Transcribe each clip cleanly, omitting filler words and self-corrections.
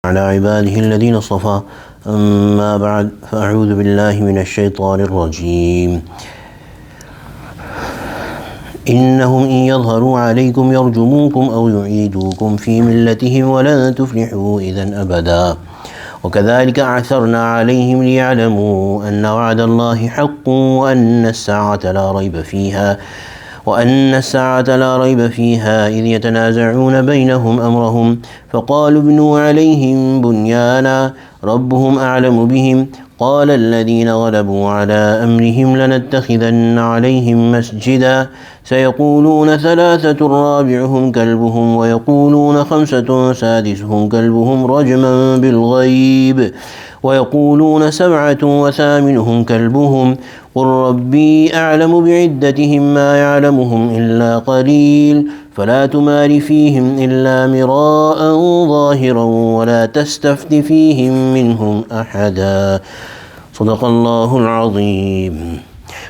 على عباده الذين اصطفى أما بعد فأعوذ بالله من الشيطان الرجيم إنهم إن يظهروا عليكم يرجموكم أو يعيدوكم في ملتهم ولن تفلحوا إذا أبدا وكذلك أعثرنا عليهم ليعلموا أن وعد الله حق وأن الساعة لا ريب فيها إذ يتنازعون بينهم أمرهم فقالوا ابنوا عليهم بنيانا ربهم أعلم بهم قال الذين غلبوا على أمرهم لنتخذن عليهم مسجدا سيقولون ثلاثة رابعهم كلبهم ويقولون خمسة سادسهم كلبهم رجما بالغيب ويقولون سبعة وثامنهم كلبهم قل ربي أعلم بعدتهم ما يعلمهم إلا قليل فلا تمار فيهم إلا مراء ظاهرا ولا تستفت فيهم منهم أحدا صدق الله العظيم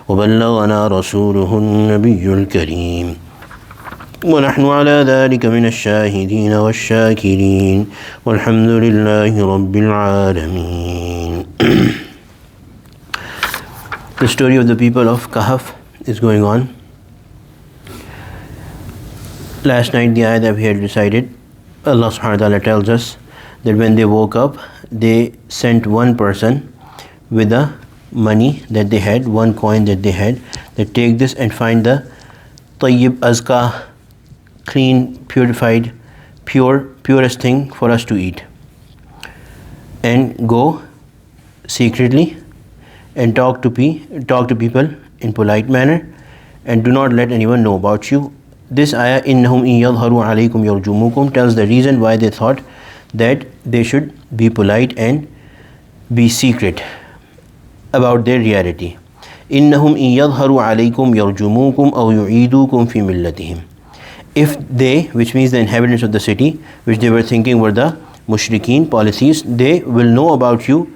وبلغنا رسوله النبي الكريم ونحن على ذلك من الشاهدين والشاكرين والحمد لله رب العالمين. The story of the people of Kahf is going on. Last night the ayah that we had recited, Allah subhanahu wa ta'ala tells us that when they woke up, they sent one person with the money that they had, one coin that they had, that take this and find the tayyib, azka, clean, purified, purest thing for us to eat, and go secretly and talk to people in polite manner, and do not let anyone know about you. This ayah, innahum in yadharu alaykum yarjumukum, tells the reason why they thought that they should be polite and be secret about their reality. Innahum in yadharu alaykum yarjumukum aw yu'idukum fi millatihim. If they, which means the inhabitants of the city, which they were thinking were the mushrikeen, polytheists, they will know about you,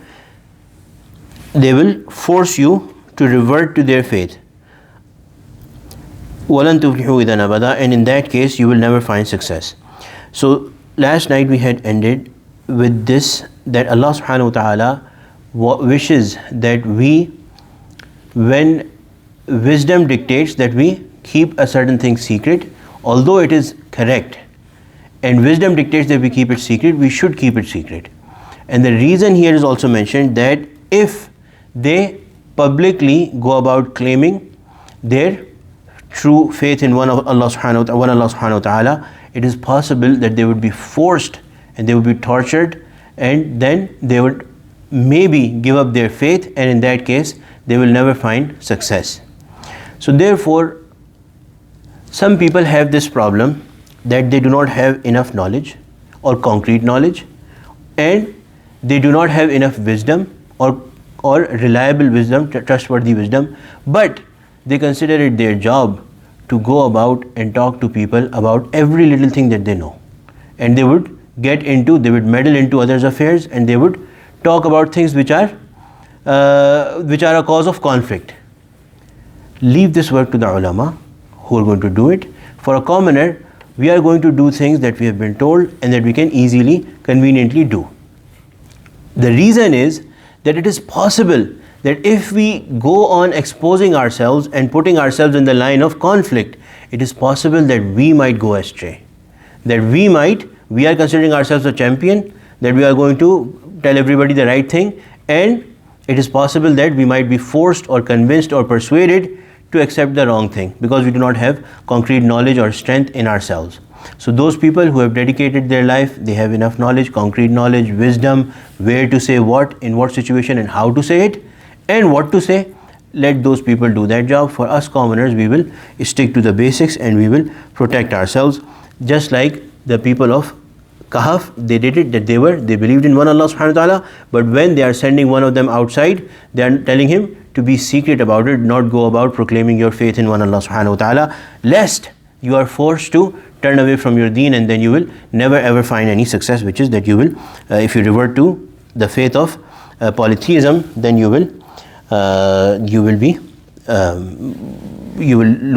they will force you to revert to their faith. وَلَن تُفْلِحُوا إِذًا أَبَدًا, and in that case you will never find success. So last night we had ended with this, that Allah subhanahu wa ta'ala wishes that we, when wisdom dictates that we keep a certain thing secret, although it is correct, and wisdom dictates that we keep it secret, we should keep it secret. And the reason here is also mentioned that if they publicly go about claiming their true faith in one Allah subhanahu wa ta'ala, it is possible that they would be forced and they would be tortured, and then they would maybe give up their faith, and in that case they will never find success. So therefore, some people have this problem that they do not have enough knowledge or concrete knowledge, and they do not have enough wisdom or reliable wisdom, trustworthy wisdom, but they consider it their job to go about and talk to people about every little thing that they know, and they would meddle into others' affairs, and they would talk about things which are a cause of conflict. Leave this work to the ulama who are going to do it. For a commoner, we are going to do things that we have been told and that we can easily, conveniently do. The reason is that it is possible that if we go on exposing ourselves and putting ourselves in the line of conflict, it is possible that we might go astray. That we are considering ourselves a champion, that we are going to tell everybody the right thing, and it is possible that we might be forced or convinced or persuaded to accept the wrong thing because we do not have concrete knowledge or strength in ourselves. So those people who have dedicated their life, they have enough knowledge, concrete knowledge, wisdom, where to say what, in what situation, and how to say it, and what to say, let those people do that job. For us commoners, we will stick to the basics and we will protect ourselves. Just like the people of Kahf, they did it, that they believed in one Allah subhanahu wa ta'ala, but when they are sending one of them outside, they are telling him to be secret about it, not go about proclaiming your faith in one Allah subhanahu wa ta'ala, lest you are forced to turn away from your deen, and then you will never ever find any success, which is that you will, if you revert to the faith of polytheism, then you will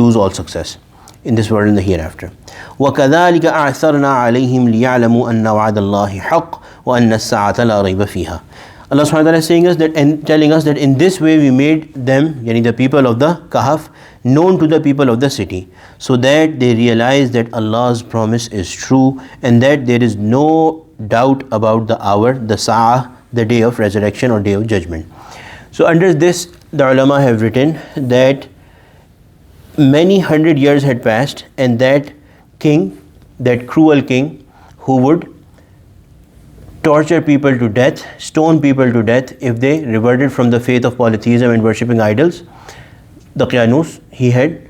lose all success in this world and the hereafter. وَكَذَلِكَ أَعْثَرْنَا عَلَيْهِمْ لِيَعْلَمُوا أَنَّ وَعْدَ اللَّهِ حَقٌّ وأن الساعة لا ريب فيها. Allah subhanahu wa ta'ala is saying us that and telling us that in this way we made them, yani the people of the Kahf, known to the people of the city, so that they realize that Allah's promise is true and that there is no doubt about the hour, the Sa'ah, the day of resurrection or day of judgment. So under this, the ulama have written that many hundred years had passed, and that king, that cruel king who would torture people to death, stone people to death if they reverted from the faith of polytheism and worshipping idols, Daqyanus, he had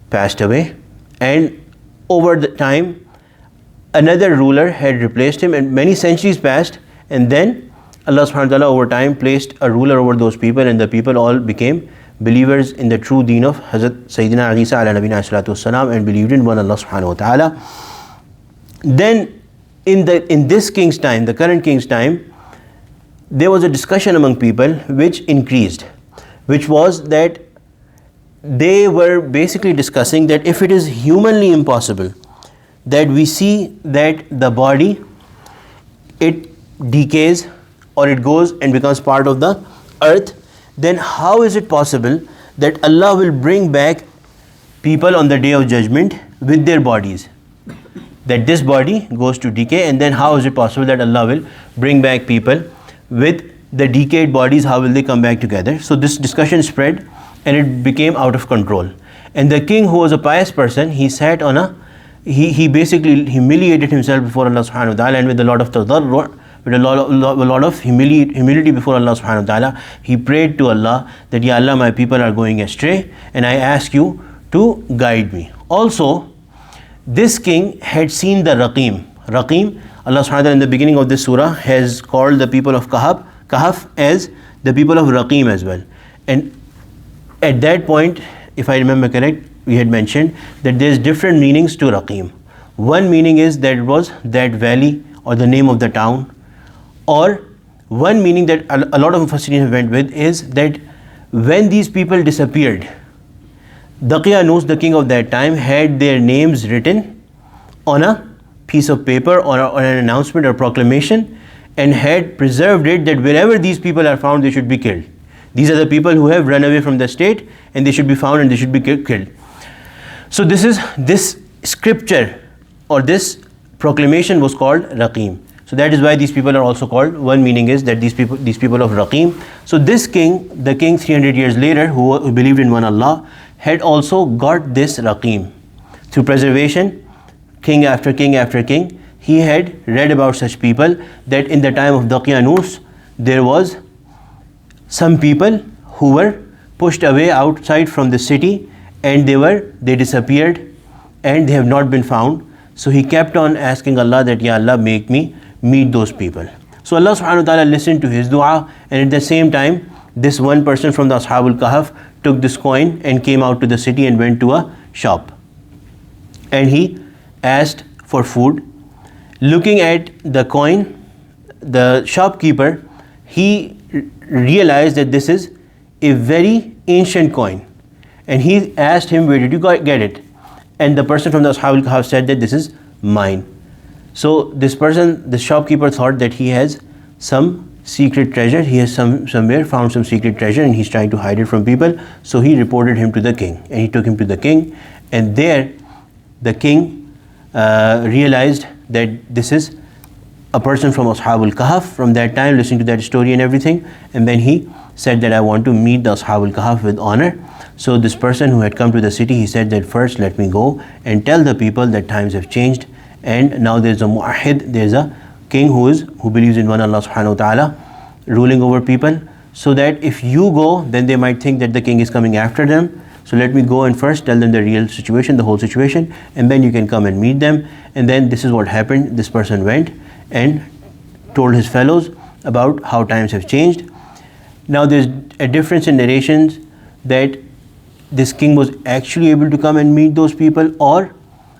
passed away, and over the time another ruler had replaced him, and many centuries passed, and then Allah subhanahu wa ta'ala over time placed a ruler over those people, and the people all became believers in the true deen of Hazrat Sayyidina Isa ala nabina salatu wassalam, and believed in one Allah subhanahu wa ta'ala. Then in this king's time, the current king's time, there was a discussion among people which increased, which was that they were basically discussing that if it is humanly impossible that we see that the body, it decays or it goes and becomes part of the earth, then how is it possible that Allah will bring back people on the day of judgment with their bodies? That this body goes to decay, and then how is it possible that Allah will bring back people with the decayed bodies? How will they come back together? So this discussion spread and it became out of control. And the king, who was a pious person, he sat on he basically humiliated himself before Allah subhanahu wa ta'ala, and with a lot of tadarru', with a lot of humility before Allah subhanahu wa ta'ala, he prayed to Allah that, Ya Allah, my people are going astray and I ask you to guide me. Also, this king had seen the Raqim. Raqim, Allah subhanahu wa ta'ala in the beginning of this surah has called the people of Kahf as the people of Raqim as well. And at that point, if I remember correct, we had mentioned that there is different meanings to Raqim. One meaning is that it was that valley or the name of the town, or one meaning that a lot of Mufassirin went with is that when these people disappeared, Daqyanus, the king of that time, had their names written on a piece of paper or an announcement or proclamation, and had preserved it that wherever these people are found, they should be killed. These are the people who have run away from the state, and they should be found and they should be killed. So this scripture or this proclamation was called Raqim. So that is why these people are also called. One meaning is that these people of Raqim. So this king, the king 300 years later, who believed in one Allah, had also got this Raqim through preservation. King after king after king, he had read about such people, that in the time of Daqyanus there was some people who were pushed away outside from the city, and they disappeared and they have not been found. So he kept on asking Allah that, Ya Allah, make me meet those people. So Allah subhanahu wa ta'ala listened to his dua, and at the same time this one person from the Ashabul Kahf took this coin and came out to the city and went to a shop, and he asked for food. Looking at the coin, the shopkeeper, he realized that this is a very ancient coin, and he asked him, where did you get it? And the person from the Ashabul Kahf said that this is mine. So this person, the shopkeeper, thought that he has some secret treasure, he has somewhere found some secret treasure, and he's trying to hide it from people. So he reported him to the king, and he took him to the king, and there the king realized that this is a person from Ashabul Kahf from that time, listening to that story and everything, and then he said that I want to meet the Ashabul Kahf with honor. So this person who had come to the city, he said that first let me go and tell the people that times have changed, and now there's a mu'ahid, there's a king who believes in one Allah subhanahu wa ta'ala ruling over people, so that if you go, then they might think that the king is coming after them. So let me go and first tell them the real situation, the whole situation, and then you can come and meet them. And then this is what happened. This person went and told his fellows about how times have changed. Now there's a difference in narrations that this king was actually able to come and meet those people, or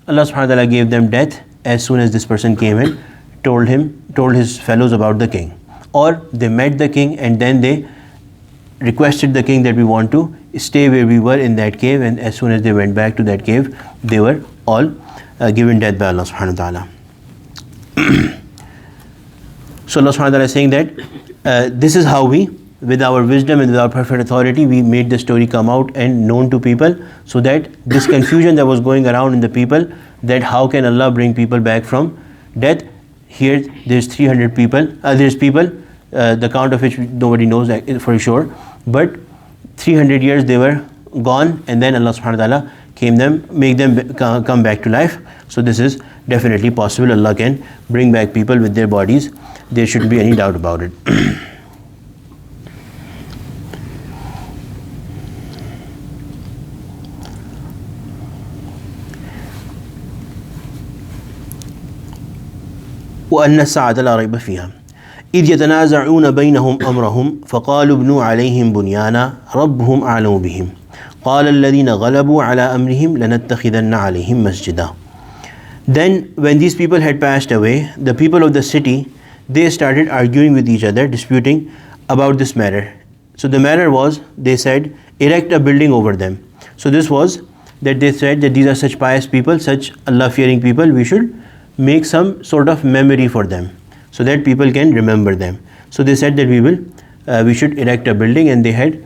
Allah subhanahu wa ta'ala gave them death as soon as this person came and told his fellows about the king, or they met the king and then they requested the king that we want to stay where we were in that cave, and as soon as they went back to that cave, they were all given death by Allah subhanahu wa ta'ala. So Allah subhanahu wa ta'ala is saying that this is how we, with our wisdom and with our perfect authority, we made the story come out and known to people, so that this confusion that was going around in the people, that how can Allah bring people back from death. Here there's 300 people, there's people, the count of which nobody knows for sure, but 300 years they were gone, and then Allah subhanahu wa ta'ala make them come back to life. So this is definitely possible. Allah can bring back people with their bodies. There shouldn't be any doubt about it. وأن الساعة لا ريب فيها إذ يتنازعون بينهم أمرهم فقالوا ابنوا عليهم بنيانا ربهم أعلم بهم قال الذين غلبوا على أمرهم لنتخذن عليهم مسجدا. Then when these people had passed away, the people of the city, they started arguing with each other, disputing about this matter. So the matter was, they said, erect a building over them. So this was that they said that these are such pious people, such Allah-fearing people, we should make some sort of memory for them so that people can remember them. So they said that we should erect a building, and they had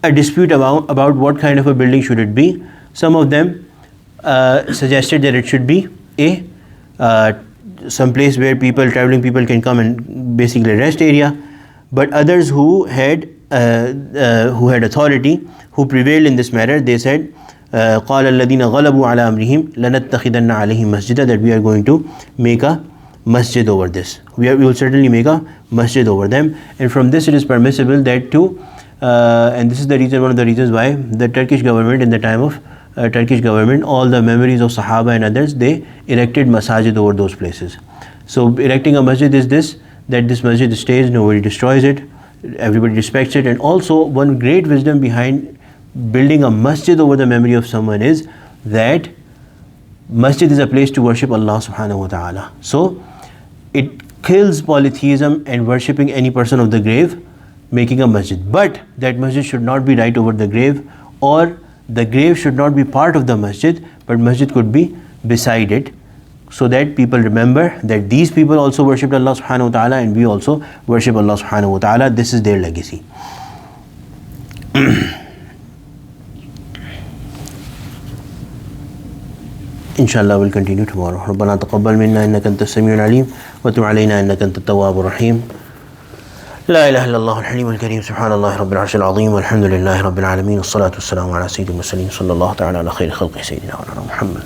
a dispute about what kind of a building should it be. Some of them suggested that it should be some place where traveling people can come and basically rest area. But others who had authority, who prevailed in this matter, they said, قال الذين غلبوا على أمرهم لنتخذن عليهم مسجدا, that we are going to make a masjid over this. We will certainly make a masjid over them. And from this it is permissible that and this is the reason, one of the reasons why the Turkish government, in the time of Turkish government, all the memories of Sahaba and others, they erected masajid over those places. So erecting a masjid is this, that this masjid stays, nobody destroys it, everybody respects it. And also one great wisdom behind building a masjid over the memory of someone is that masjid is a place to worship Allah subhanahu wa ta'ala. So it kills polytheism and worshipping any person of the grave, making a masjid. But that masjid should not be right over the grave, or the grave should not be part of the masjid, but masjid could be beside it, so that people remember that these people also worshipped Allah subhanahu wa ta'ala, and we also worship Allah subhanahu wa ta'ala. This is their legacy. Inshallah we'll continue tomorrow. ربنا تقبل منا إنك أنت السميع العليم وتب علينا إنك أنت التواب الرحيم. لا إله إلا الله الحليم الكريم سبحان الله رب العرش العظيم والحمد لله رب العالمين والصلاة والسلام على سيد المرسلين صلى الله تعالى على خير خلقه سيدنا ونبينا محمد.